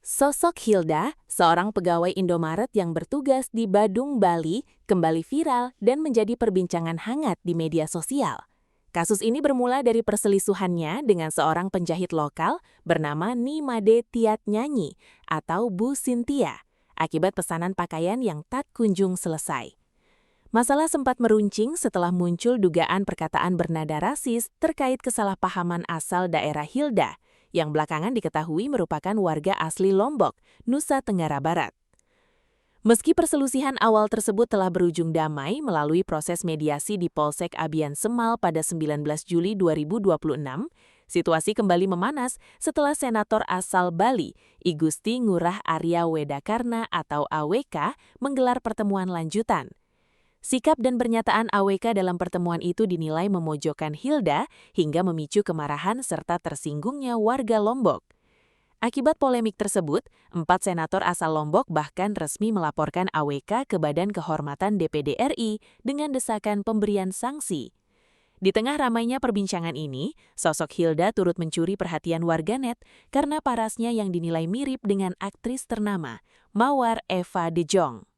Sosok Hilda, seorang pegawai Indomaret yang bertugas di Badung, Bali, kembali viral dan menjadi perbincangan hangat di media sosial. Kasus ini bermula dari perselisihannya dengan seorang penjahit lokal bernama Nimade Tiat Nyanyi atau Bu Sintia, akibat pesanan pakaian yang tak kunjung selesai. Masalah sempat meruncing setelah muncul dugaan perkataan bernada rasis terkait kesalahpahaman asal daerah Hilda, yang belakangan diketahui merupakan warga asli Lombok, Nusa Tenggara Barat. Meski perselisihan awal tersebut telah berujung damai melalui proses mediasi di Polsek Abian Semal pada 19 Juli 2026, situasi kembali memanas setelah Senator asal Bali, I Gusti Ngurah Arya Wedakarna atau AWK, menggelar pertemuan lanjutan. Sikap dan pernyataan AWK dalam pertemuan itu dinilai memojokkan Hilda hingga memicu kemarahan serta tersinggungnya warga Lombok. Akibat polemik tersebut, 4 senator asal Lombok bahkan resmi melaporkan AWK ke Badan Kehormatan DPD RI dengan desakan pemberian sanksi. Di tengah ramainya perbincangan ini, sosok Hilda turut mencuri perhatian warganet karena parasnya yang dinilai mirip dengan aktris ternama, Mawar Eva De Jong.